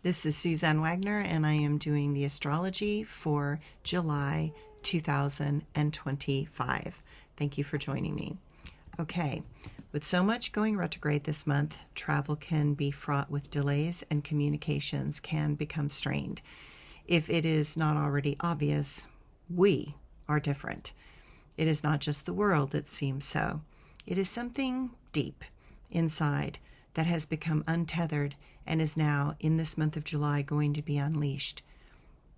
This is Suzanne Wagner, and I am doing the astrology for July 2025. Thank you for joining me. Okay, with so much going retrograde this month, travel can be fraught with delays and communications can become strained. If it is not already obvious, we are different. It is not just the world that seems so. It is something deep inside that has become untethered and is now, in this month of July, going to be unleashed.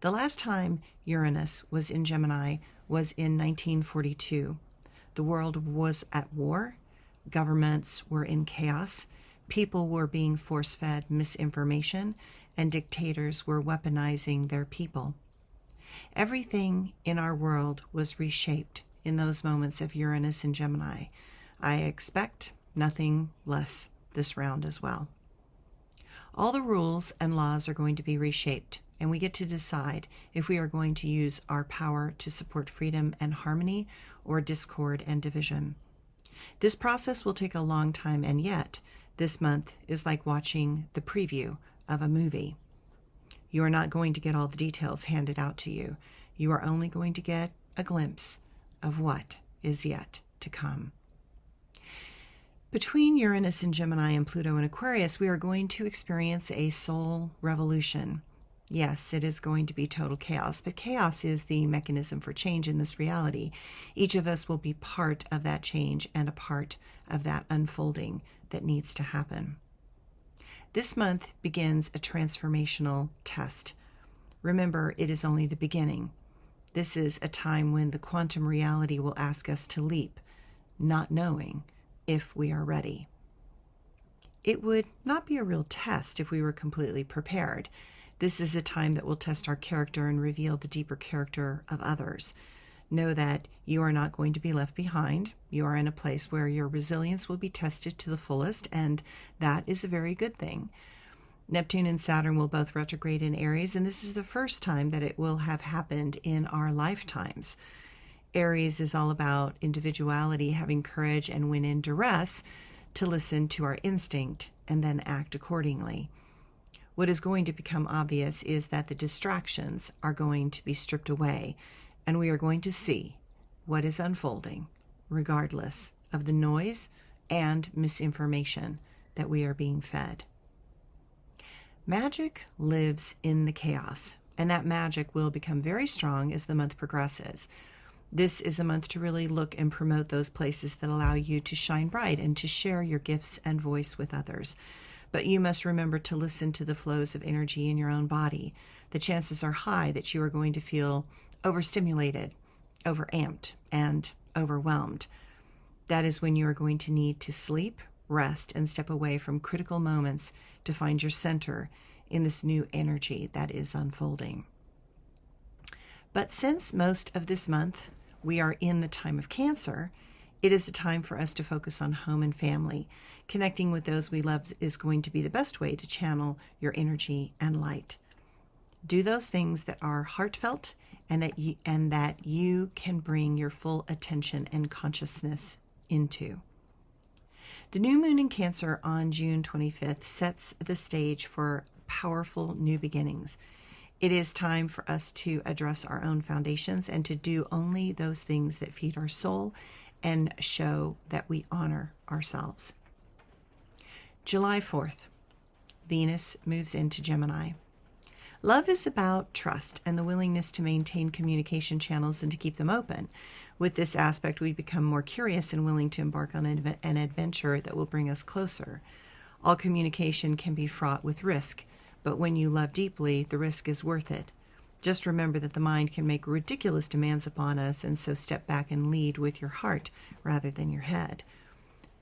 The last time Uranus was in Gemini was in 1942. The world was at war, governments were in chaos, people were being force-fed misinformation, and dictators were weaponizing their people. Everything in our world was reshaped in those moments of Uranus in Gemini. I expect nothing less this round as well. All the rules and laws are going to be reshaped, and we get to decide if we are going to use our power to support freedom and harmony or discord and division. This process will take a long time, and yet this month is like watching the preview of a movie. You are not going to get all the details handed out to you. You are only going to get a glimpse of what is yet to come. Between Uranus and Gemini and Pluto and Aquarius, we are going to experience a soul revolution. Yes, it is going to be total chaos, but chaos is the mechanism for change in this reality. Each of us will be part of that change and a part of that unfolding that needs to happen. This month begins a transformational test. Remember, it is only the beginning. This is a time when the quantum reality will ask us to leap, not knowing if we are ready. It would not be a real test if we were completely prepared. This is a time that will test our character and reveal the deeper character of others. Know that you are not going to be left behind. You are in a place where your resilience will be tested to the fullest, and that is a very good thing. Neptune and Saturn will both retrograde in Aries, and this is the first time that it will have happened in our lifetimes. Aries is all about individuality, having courage, and when in duress, to listen to our instinct and then act accordingly. What is going to become obvious is that the distractions are going to be stripped away, and we are going to see what is unfolding, regardless of the noise and misinformation that we are being fed. Magic lives in the chaos, and that magic will become very strong as the month progresses. This is a month to really look and promote those places that allow you to shine bright and to share your gifts and voice with others. But you must remember to listen to the flows of energy in your own body. The chances are high that you are going to feel overstimulated, overamped, and overwhelmed. That is when you are going to need to sleep, rest, and step away from critical moments to find your center in this new energy that is unfolding. But since most of this month we are in the time of Cancer, it is a time for us to focus on home and family. Connecting with those we love is going to be the best way to channel your energy and light. Do those things that are heartfelt and that you can bring your full attention and consciousness into. The new moon in Cancer on June 25th sets the stage for powerful new beginnings. It is time for us to address our own foundations and to do only those things that feed our soul and show that we honor ourselves. July 4th, Venus moves into Gemini. Love is about trust and the willingness to maintain communication channels and to keep them open. With this aspect, we become more curious and willing to embark on an adventure that will bring us closer. All communication can be fraught with risk, but when you love deeply, the risk is worth it. Just remember that the mind can make ridiculous demands upon us, and so step back and lead with your heart rather than your head.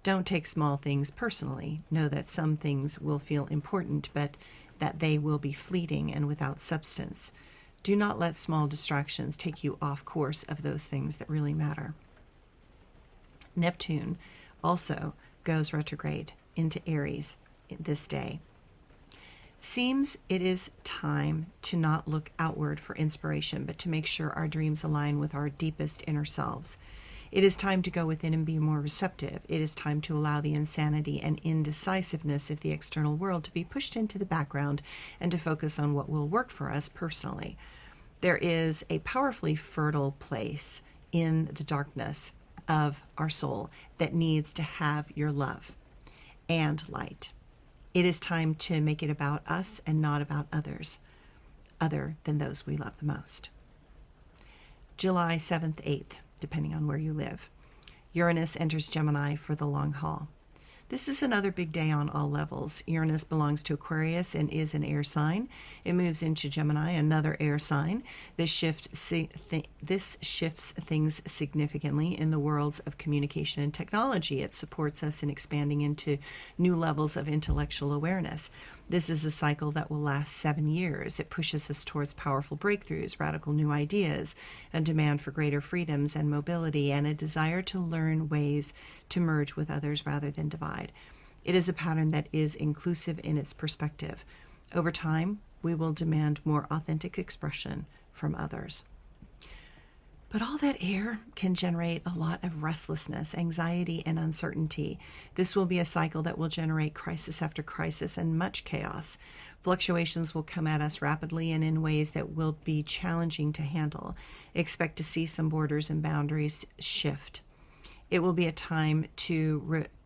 Don't take small things personally. Know that some things will feel important, but that they will be fleeting and without substance. Do not let small distractions take you off course of those things that really matter. Neptune also goes retrograde into Aries this day. Seems it is time to not look outward for inspiration, but to make sure our dreams align with our deepest inner selves. It is time to go within and be more receptive. It is time to allow the insanity and indecisiveness of the external world to be pushed into the background and to focus on what will work for us personally. There is a powerfully fertile place in the darkness of our soul that needs to have your love and light. It is time to make it about us and not about others, other than those we love the most. July 7th, 8th, depending on where you live. Uranus enters Gemini for the long haul. This is another big day on all levels. Uranus belongs to Aquarius and is an air sign. It moves into Gemini, another air sign. This shifts things significantly in the worlds of communication and technology. It supports us in expanding into new levels of intellectual awareness. This is a cycle that will last 7 years. It pushes us towards powerful breakthroughs, radical new ideas, a demand for greater freedoms and mobility, and a desire to learn ways to merge with others rather than divide. It is a pattern that is inclusive in its perspective. Over time, we will demand more authentic expression from others. But all that air can generate a lot of restlessness, anxiety, and uncertainty. This will be a cycle that will generate crisis after crisis and much chaos. Fluctuations will come at us rapidly and in ways that will be challenging to handle. Expect to see some borders and boundaries shift. It will be a time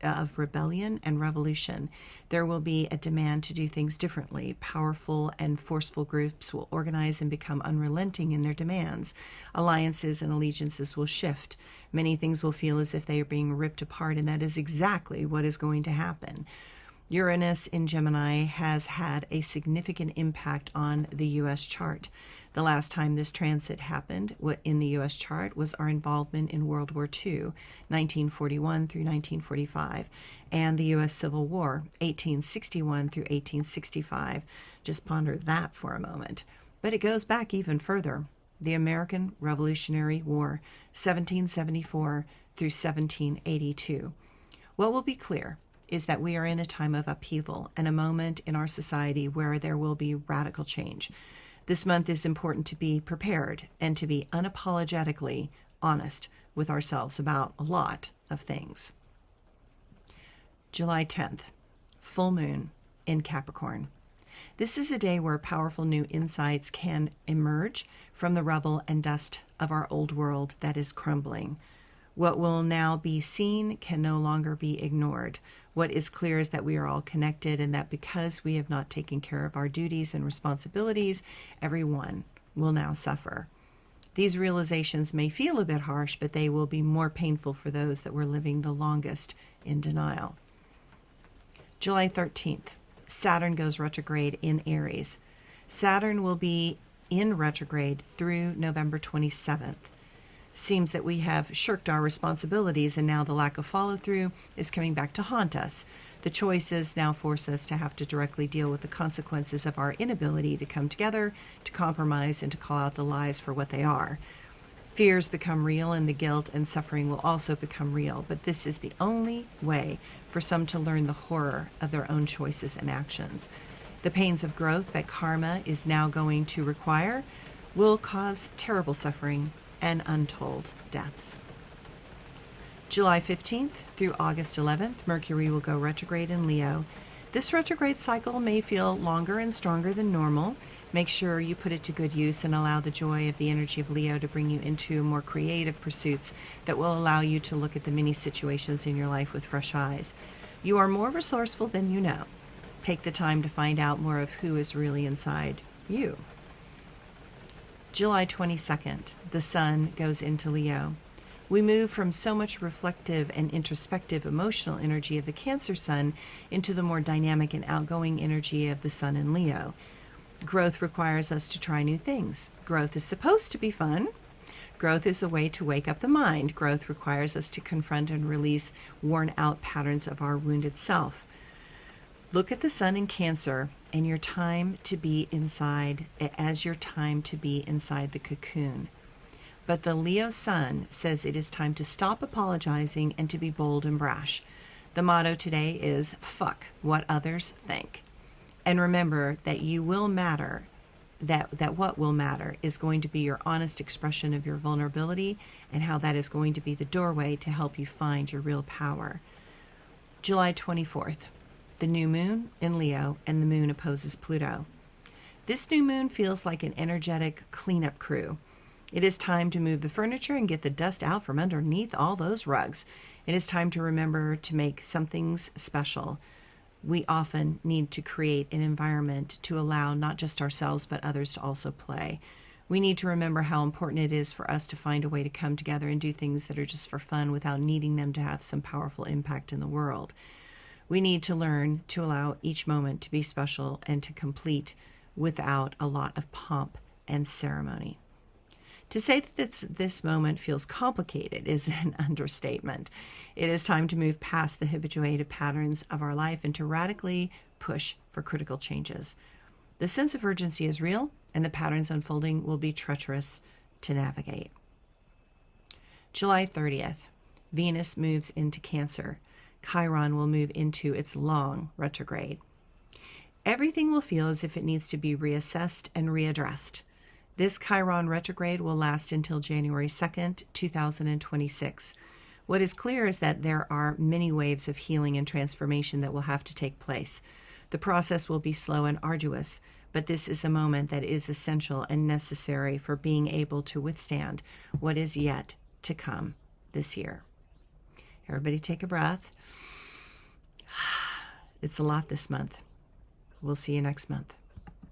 of rebellion and revolution. There will be a demand to do things differently. Powerful and forceful groups will organize and become unrelenting in their demands. Alliances and allegiances will shift. Many things will feel as if they are being ripped apart, and that is exactly what is going to happen. Uranus in Gemini has had a significant impact on the U.S. chart. The last time this transit happened in the U.S. chart was our involvement in World War II, 1941 through 1945, and the U.S. Civil War, 1861 through 1865. Just ponder that for a moment. But it goes back even further. The American Revolutionary War, 1774 through 1782. What will be clear is that we are in a time of upheaval and a moment in our society where there will be radical change. This month is important to be prepared and to be unapologetically honest with ourselves about a lot of things. July 10th, full moon in Capricorn. This is a day where powerful new insights can emerge from the rubble and dust of our old world that is crumbling. What will now be seen can no longer be ignored. What is clear is that we are all connected, and that because we have not taken care of our duties and responsibilities, everyone will now suffer. These realizations may feel a bit harsh, but they will be more painful for those that were living the longest in denial. July 13th, Saturn goes retrograde in Aries. Saturn will be in retrograde through November 27th. Seems that we have shirked our responsibilities, and now the lack of follow-through is coming back to haunt us. The choices now force us to have to directly deal with the consequences of our inability to come together, to compromise, and to call out the lies for what they are. Fears become real, and the guilt and suffering will also become real, but this is the only way for some to learn the horror of their own choices and actions. The pains of growth that karma is now going to require will cause terrible suffering and untold deaths. July 15th through August 11th, Mercury will go retrograde in Leo. This retrograde cycle may feel longer and stronger than normal. Make sure you put it to good use and allow the joy of the energy of Leo to bring you into more creative pursuits that will allow you to look at the many situations in your life with fresh eyes. You are more resourceful than you know. Take the time to find out more of who is really inside you. July 22nd, the sun goes into Leo. We move from so much reflective and introspective emotional energy of the Cancer sun into the more dynamic and outgoing energy of the sun in Leo. Growth requires us to try new things. Growth is supposed to be fun. Growth is a way to wake up the mind. Growth requires us to confront and release worn-out patterns of our wounded self. Look at the sun in Cancer and your time to be inside as your time to be inside the cocoon. But the Leo sun says it is time to stop apologizing and to be bold and brash. The motto today is fuck what others think. And remember that you will matter that what will matter is going to be your honest expression of your vulnerability and how that is going to be the doorway to help you find your real power. July 24th, the new moon in Leo, and the moon opposes Pluto. This new moon feels like an energetic cleanup crew. It is time to move the furniture and get the dust out from underneath all those rugs. It is time to remember to make some things special. We often need to create an environment to allow not just ourselves but others to also play. We need to remember how important it is for us to find a way to come together and do things that are just for fun without needing them to have some powerful impact in the world. We need to learn to allow each moment to be special and to complete without a lot of pomp and ceremony. To say that this moment feels complicated is an understatement. It is time to move past the habituated patterns of our life and to radically push for critical changes. The sense of urgency is real, and the patterns unfolding will be treacherous to navigate. July 30th, Venus moves into Cancer. Chiron will move into its long retrograde. Everything will feel as if it needs to be reassessed and readdressed. This Chiron retrograde will last until January 2nd, 2026. What is clear is that there are many waves of healing and transformation that will have to take place. The process will be slow and arduous, but this is a moment that is essential and necessary for being able to withstand what is yet to come this year. Everybody take a breath. It's a lot this month. We'll see you next month.